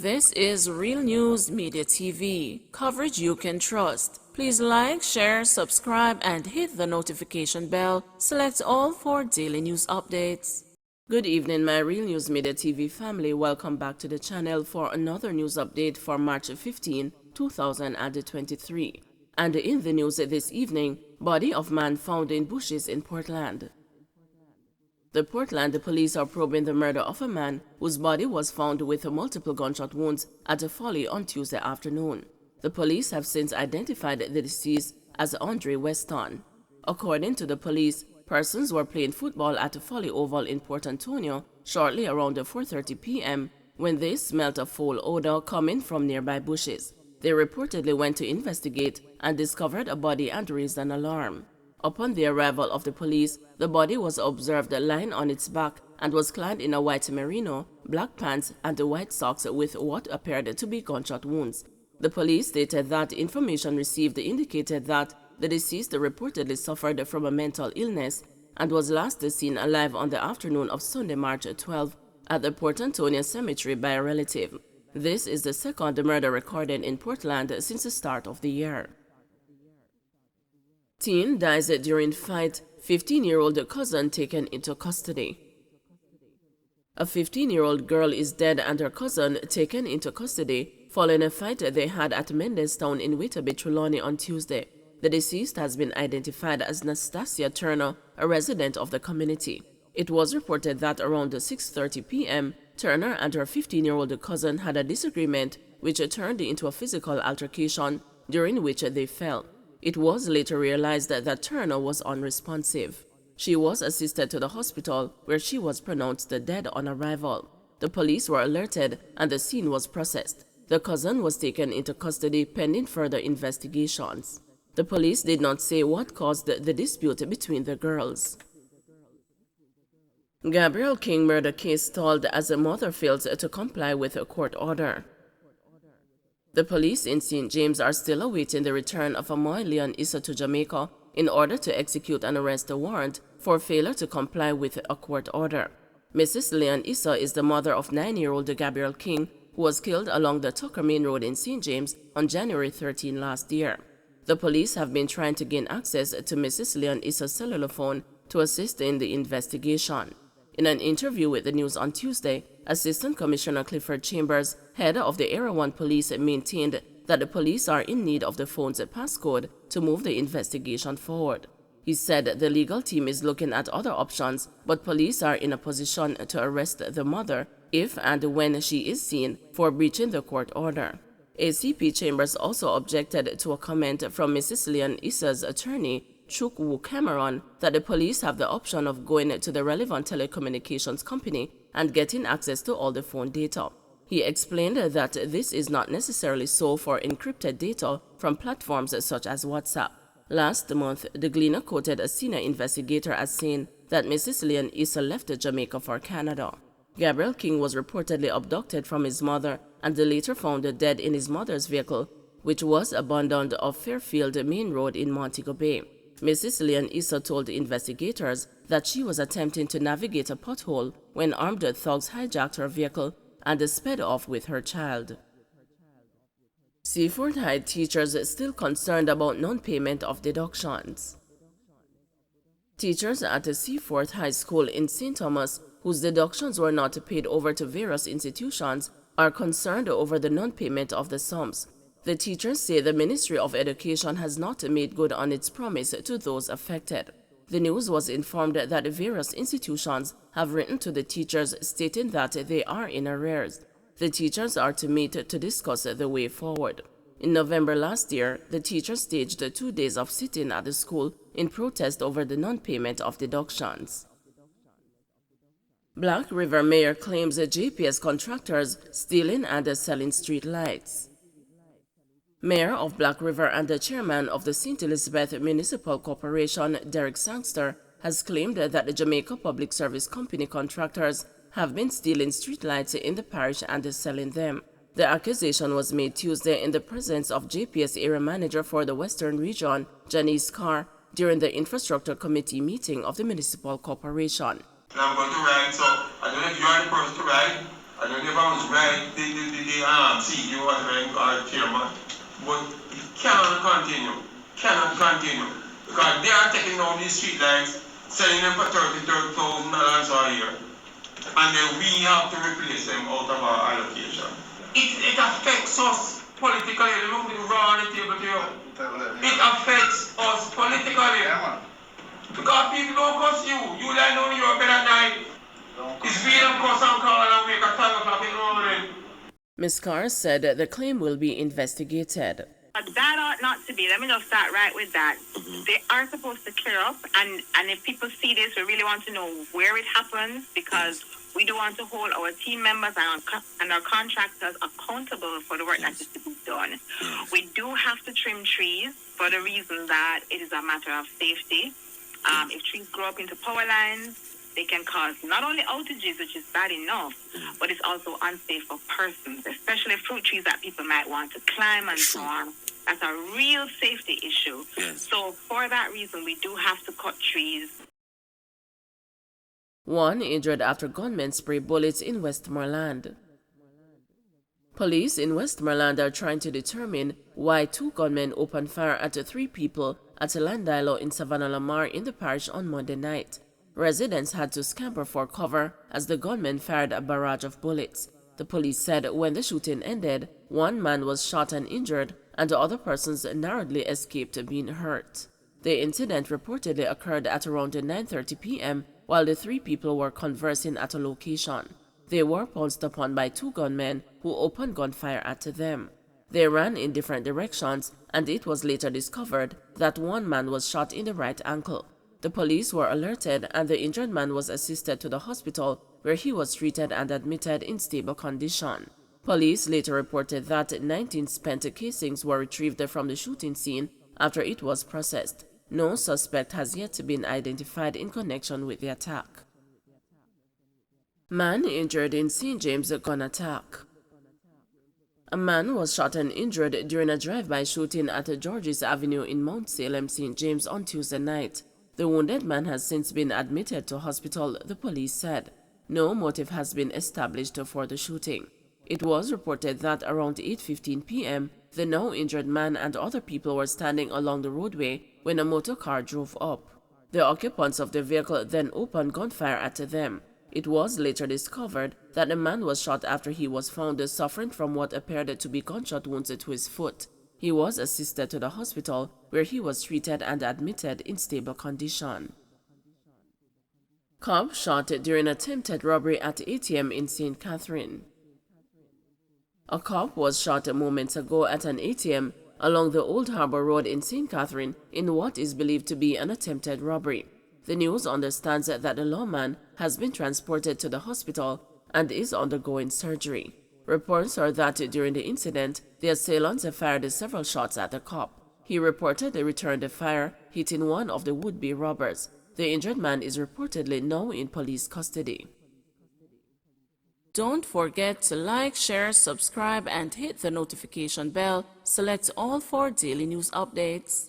This is Real News Media TV, coverage you can trust. Please like, share, subscribe, and hit the notification bell. Select all for daily news updates. Good evening, my Real News Media TV family. Welcome back to the channel for another news update for March 15, 2023. And in the news this evening, body of man found in bushes in Portland. The Portland police are probing the murder of a man whose body was found with multiple gunshot wounds at a Folly on Tuesday afternoon. The police have since identified the deceased as Andre Weston. According to the police, persons were playing football at a Folly Oval in Port Antonio shortly around 4:30 p.m. when they smelt a foul odor coming from nearby bushes. They reportedly went to investigate and discovered a body and raised an alarm. Upon the arrival of the police, the body was observed lying on its back and was clad in a white merino, black pants, and white socks with what appeared to be gunshot wounds. The police stated that information received indicated that the deceased reportedly suffered from a mental illness and was last seen alive on the afternoon of Sunday, March 12, at the Port Antonio Cemetery by a relative. This is the second murder recorded in Portland since the start of the year. Teen dies during fight, 15-year-old cousin taken into custody. A 15-year-old girl is dead and her cousin taken into custody following a fight they had at Mendestown in Whitby, Trelawney on Tuesday. The deceased has been identified as Nastasia Turner, a resident of the community. It was reported that around 6:30 p.m., Turner and her 15-year-old cousin had a disagreement which turned into a physical altercation during which they fell. It was later realized that Turner was unresponsive. She was assisted to the hospital where she was pronounced dead on arrival. The police were alerted and the scene was processed. The cousin was taken into custody pending further investigations. The police did not say what caused the dispute between the girls. Gabriel King murder case stalled as a mother fails to comply with a court order. The police in St. James are still awaiting the return of Amoy Leon Issa to Jamaica in order to execute an arrest warrant for failure to comply with a court order. Mrs. Leon Issa is the mother of 9-year-old Gabriel King, who was killed along the Tucker Main Road in St. James on January 13 last year. The police have been trying to gain access to Mrs. Leon Issa's cellular phone to assist in the investigation. In an interview with the news on Tuesday, Assistant Commissioner Clifford Chambers, head of the Area 1 Police, maintained that the police are in need of the phone's passcode to move the investigation forward. He said the legal team is looking at other options, but police are in a position to arrest the mother if and when she is seen for breaching the court order. ACP Chambers also objected to a comment from Mrs. Leon Issa's attorney, Chukwu Cameron, that the police have the option of going to the relevant telecommunications company and getting access to all the phone data. He explained that this is not necessarily so for encrypted data from platforms such as WhatsApp. Last month, the Gleaner quoted a senior investigator as saying that Mrs. Leon Issa left Jamaica for Canada. Gabriel King was reportedly abducted from his mother and later found dead in his mother's vehicle, which was abandoned off Fairfield Main Road in Montego Bay. Mrs. Leon Issa told investigators that she was attempting to navigate a pothole when armed thugs hijacked her vehicle and sped off with her child. Seaford High teachers still concerned about non-payment of deductions. Teachers at the Seaford High School in St. Thomas, whose deductions were not paid over to various institutions, are concerned over the non-payment of the sums. The teachers say the Ministry of Education has not made good on its promise to those affected. The news was informed that various institutions have written to the teachers stating that they are in arrears. The teachers are to meet to discuss the way forward. In November last year, the teachers staged 2 days of sitting at the school in protest over the non-payment of deductions. Black River Mayor claims JPS contractors stealing and selling street lights. Mayor of Black River and the chairman of the St. Elizabeth Municipal Corporation, Derek Sangster, has claimed that the Jamaica Public Service Company contractors have been stealing streetlights in the parish and selling them. The accusation was made Tuesday in the presence of JPS Area Manager for the Western Region, Janice Carr, during the Infrastructure Committee meeting of the Municipal Corporation. And I'm going to ride, so I don't know if you are the person to ride. I don't never was right, the CEO or chairman. But it cannot continue. Cannot continue. Because they are taking down these street lights, selling them for $30,000 a year. And then we have to replace them out of our allocation. It affects us politically. Look at the raw on the table to you. It affects us politically. Because people don't cuss you. You lie down, you're better than it's real cuss and call and make a 10 o'clock in the morning. Ms. Carr said the claim will be investigated. That ought not to be. Let me just start right with that. They are supposed to clear up, and if people see this, we really want to know where it happens, because we do want to hold our team members and our contractors accountable for the work that is to be done. We do have to trim trees for the reason that it is a matter of safety. If trees grow up into power lines, they can cause not only outages, which is bad enough, but it's also unsafe for persons, especially fruit trees that people might want to climb and so on. That's a real safety issue. So for that reason, we do have to cut trees. One injured after gunmen spray bullets in Westmoreland. Police in Westmoreland are trying to determine why 2 gunmen opened fire at 3 people at a Landilo in Savannah Lamar in the parish on Monday night. Residents had to scamper for cover as the gunmen fired a barrage of bullets. The police said when the shooting ended, 1 man was shot and injured, and the other persons narrowly escaped being hurt. The incident reportedly occurred at around 9:30 p.m. while the 3 people were conversing at a location. They were pounced upon by 2 gunmen who opened gunfire at them. They ran in different directions, and it was later discovered that 1 man was shot in the right ankle. The police were alerted, and the injured man was assisted to the hospital, where he was treated and admitted in stable condition. Police later reported that 19 spent casings were retrieved from the shooting scene after it was processed. No suspect has yet been identified in connection with the attack. Man injured in St. James gun attack. A man was shot and injured during a drive-by shooting at Georges Avenue in Mount Salem, St. James on Tuesday night. The wounded man has since been admitted to hospital, the police said. No motive has been established for the shooting. It was reported that around 8:15 p.m., the now injured man and other people were standing along the roadway when a motor car drove up. The occupants of the vehicle then opened gunfire at them. It was later discovered that the man was shot after he was found suffering from what appeared to be gunshot wounds to his foot. He was assisted to the hospital, where he was treated and admitted in stable condition. Cop shot during attempted robbery at ATM in St. Catherine. A cop was shot moments ago at an ATM along the Old Harbor Road in St. Catherine in what is believed to be an attempted robbery. The news understands that the lawman has been transported to the hospital and is undergoing surgery. Reports are that during the incident, the assailants fired several shots at the cop. He reportedly returned the fire, hitting one of the would-be robbers. The injured man is reportedly now in police custody. Don't forget to like, share, subscribe, and hit the notification bell. Select all for daily news updates.